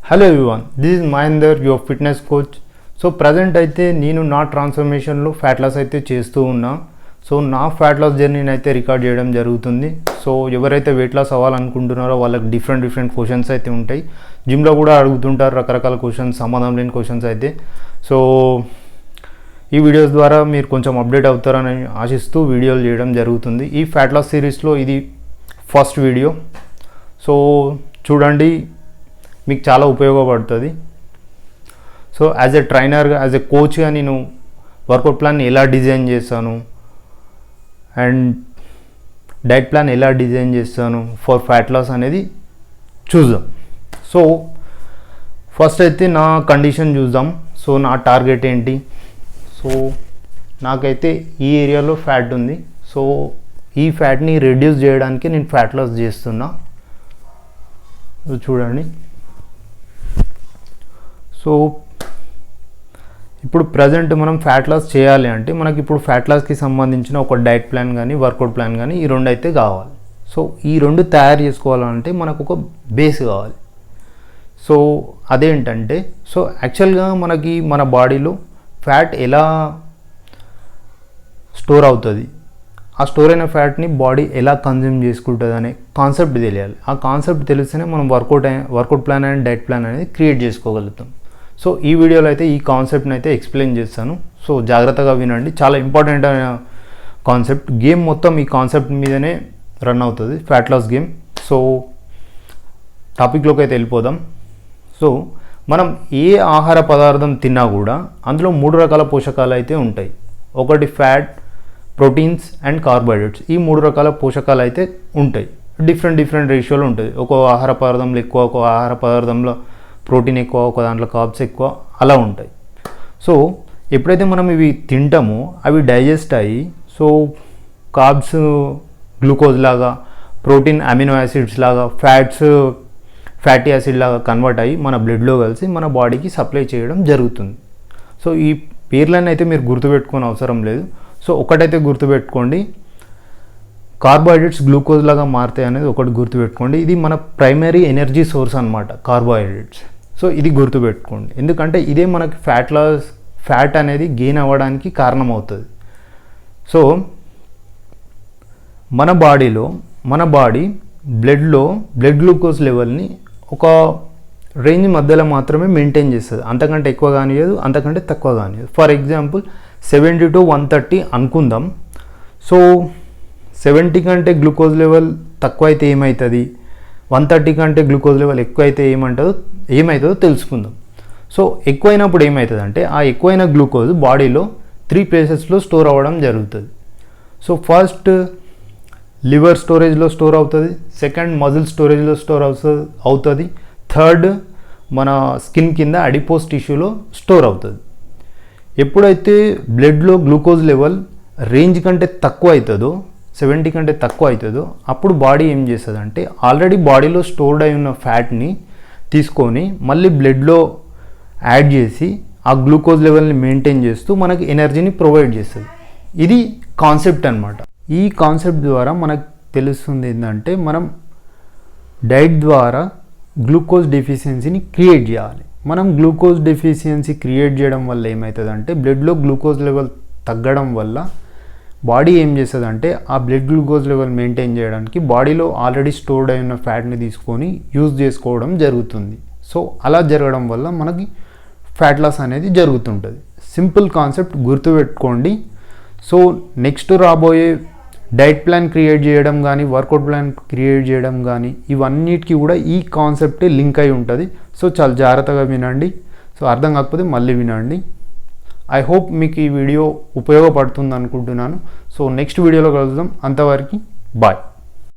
Hello everyone, this is Mahender, your fitness coach. So present అయితే నేను నా ట్రాన్స్ఫర్మేషన్లో ఫ్యాట్ లాస్ అయితే చేస్తూ ఉన్నా. సో నా ఫ్యాట్ లాస్ జర్నీని అయితే రికార్డ్ చేయడం జరుగుతుంది. సో ఎవరైతే వెయిట్ లాస్ అవ్వాలనుకుంటున్నారో వాళ్ళకి డిఫరెంట్ క్వశ్చన్స్ అయితే ఉంటాయి. జిమ్లో కూడా అడుగుతుంటారు రకరకాల క్వశ్చన్స్, సమాధానం లేని క్వశ్చన్స్ అయితే. సో ఈ వీడియోస్ ద్వారా మీరు కొంచెం అప్డేట్ అవుతారని ఆశిస్తూ వీడియోలు చేయడం జరుగుతుంది. ఈ ఫ్యాట్ లాస్ సిరీస్లో ఇది ఫస్ట్ వీడియో. సో చూడండి, మీకు చాలా ఉపయోగపడుతుంది. సో యాజ్ ఎ ట్రైనర్గా, యాజ్ ఎ కోచ్గా నేను వర్కౌట్ ప్లాన్ ఎలా డిజైన్ చేస్తాను అండ్ డైట్ ప్లాన్ ఎలా డిజైన్ చేస్తాను ఫర్ ఫ్యాట్ లాస్ అనేది చూద్దాం. సో ఫస్ట్ అయితే నా కండిషన్ చూద్దాం. సో నా టార్గెట్ ఏంటి? సో నాకైతే ఈ ఏరియాలో ఫ్యాట్ ఉంది. సో ఈ ఫ్యాట్ని రెడ్యూస్ చేయడానికి నేను ఫ్యాట్ లాస్ చేస్తున్నా. చూడండి. సో ఇప్పుడు ప్రజెంట్ మనం ఫ్యాట్ లాస్ చేయాలి అంటే మనకి ఇప్పుడు ఫ్యాట్ లాస్కి సంబంధించిన ఒక డైట్ ప్లాన్ కానీ వర్కౌట్ ప్లాన్ కానీ ఈ రెండు అయితే కావాలి. సో ఈ రెండు తయారు చేసుకోవాలంటే మనకు ఒక బేస్ కావాలి. సో అదేంటంటే, సో యాక్చువల్గా మనకి మన బాడీలో ఫ్యాట్ ఎలా స్టోర్ అవుతుంది, ఆ స్టోర్ అయిన ఫ్యాట్ని బాడీ ఎలా కన్జ్యూమ్ చేసుకుంటుంది అనే కాన్సెప్ట్ తెలియాలి. ఆ కాన్సెప్ట్ తెలిస్తేనే మనం work out plan and diet plan అనేది క్రియేట్ చేసుకోగలుగుతాం. సో ఈ వీడియోలో అయితే ఈ కాన్సెప్ట్ని అయితే ఎక్స్ప్లెయిన్ చేస్తాను. సో జాగ్రత్తగా వినండి, చాలా ఇంపార్టెంట్ అయిన కాన్సెప్ట్. గేమ్ మొత్తం ఈ కాన్సెప్ట్ మీదనే రన్ అవుతుంది, ఫ్యాట్ లాస్ గేమ్. సో టాపిక్లోకి అయితే వెళ్ళిపోదాం. సో మనం ఏ ఆహార పదార్థం తిన్నా కూడా అందులో 3 రకాల పోషకాలు అయితే ఉంటాయి. ఒకటి ఫ్యాట్, ప్రోటీన్స్ అండ్ కార్బోహైడ్రేట్స్. ఈ 3 రకాల పోషకాలు అయితే ఉంటాయి. డిఫరెంట్ రేషియోలో ఉంటుంది. ఒక ఆహార పదార్థంలో ఎక్కువ, ఒక ఆహార పదార్థంలో ప్రోటీన్ ఎక్కువ, ఒక దాంట్లో కార్బ్స్ ఎక్కువ, అలా ఉంటాయి. సో ఎప్పుడైతే మనం ఇవి తింటామో అవి డైజెస్ట్ అయ్యి, సో కార్బ్స్ గ్లూకోజ్ లాగా, ప్రోటీన్ అమినో యాసిడ్స్ లాగా, ఫ్యాటీ యాసిడ్ లాగా కన్వర్ట్ అయ్యి మన బ్లడ్లో కలిసి మన బాడీకి సప్లై చేయడం జరుగుతుంది. సో ఈ పేర్లను అయితే మీరు గుర్తుపెట్టుకోని అవసరం లేదు. సో ఒకటైతే గుర్తుపెట్టుకోండి, కార్బోహైడ్రేట్స్ గ్లూకోజ్ లాగా మారుతాయి అనేది ఒకటి గుర్తుపెట్టుకోండి. ఇది మన ప్రైమరీ ఎనర్జీ సోర్స్ అనమాట, కార్బోహైడ్రేట్స్. సో ఇది గుర్తుపెట్టుకోండి, ఎందుకంటే ఇదే మనకి ఫ్యాట్ అనేది గెయిన్ అవ్వడానికి కారణం అవుతుంది. సో మన బాడీ బ్లడ్ గ్లూకోజ్ లెవెల్ని ఒక రేంజ్ మధ్యలో మాత్రమే మెయింటైన్ చేస్తుంది. అంతకంటే ఎక్కువ కానియదు, అంతకంటే తక్కువ కానియదు. ఫర్ ఎగ్జాంపుల్ 70 to 130 అనుకుందాం. సో 70 కంటే గ్లూకోజ్ లెవెల్ తక్కువ అయితే ఏమవుతుంది, 130 కంటే గ్లూకోజ్ లెవెల్ ఎక్కువ అయితే ఏమవుతుందో తెలుసుకుందాం. సో ఎక్కువైనప్పుడు ఏమవుతుంది అంటే, ఆ ఎక్కువైన గ్లూకోజ్ బాడీలో 3 ప్లేసెస్లో స్టోర్ అవ్వడం జరుగుతుంది. సో ఫస్ట్ లివర్ స్టోరేజ్లో స్టోర్ అవుతుంది, సెకండ్ మజిల్ స్టోరేజ్లో స్టోర్ అవుతుంది, థర్డ్ మన స్కిన్ కింద అడిపోస్ టిష్యూలో స్టోర్ అవుతుంది. ఎప్పుడైతే బ్లడ్లో గ్లూకోజ్ లెవెల్ రేంజ్ కంటే తక్కువ అవుతుందో, 70 కంటే తక్కువ అవుతుందో, అప్పుడు బాడీ ఏం చేస్తుంది అంటే ఆల్రెడీ బాడీలో స్టోర్డ్ అయి ఉన్న ఫ్యాట్ని తీసుకొని మళ్ళీ బ్లడ్లో యాడ్ చేసి ఆ గ్లూకోజ్ లెవెల్ని మెయింటైన్ చేస్తూ మనకి ఎనర్జీని ప్రొవైడ్ చేస్తుంది. ఇది కాన్సెప్ట్ అనమాట. ఈ కాన్సెప్ట్ ద్వారా మనకు తెలుస్తుంది ఏంటంటే, మనం డైట్ ద్వారా గ్లూకోజ్ డెఫిషియన్సీని క్రియేట్ చేయాలి. మనం గ్లూకోజ్ డెఫిషియన్సీ క్రియేట్ చేయడం వల్ల ఏమవుతుందంటే, బ్లడ్లో గ్లూకోజ్ లెవెల్ తగ్గడం వల్ల బాడీ ఏం చేస్తుందంటే ఆ బ్లడ్ గ్లూకోజ్ లెవెల్ మెయింటైన్ చేయడానికి బాడీలో ఆల్రెడీ స్టోర్డ్ అయిన ఫ్యాట్ని తీసుకొని యూజ్ చేసుకోవడం జరుగుతుంది. సో అలా జరగడం వల్ల మనకి ఫ్యాట్ లాస్ అనేది జరుగుతుంటుంది. సింపుల్ కాన్సెప్ట్ గుర్తుపెట్టుకోండి. సో నెక్స్ట్ రాబోయే డైట్ ప్లాన్ క్రియేట్ చేయడం కానీ, వర్కౌట్ ప్లాన్ క్రియేట్ చేయడం కానీ, ఇవన్నిటికీ కూడా ఈ కాన్సెప్టే లింక్ అయి ఉంటుంది. సో చాలా జాగ్రత్తగా వినండి. సో అర్థం కాకపోతే మళ్ళీ వినండి. ఐ హోప్ మీకు ఈ వీడియో ఉపయోగపడుతుంది అనుకుంటున్నాను. సో నెక్స్ట్ వీడియోలో కలుద్దాం. అంతవరకు బాయ్.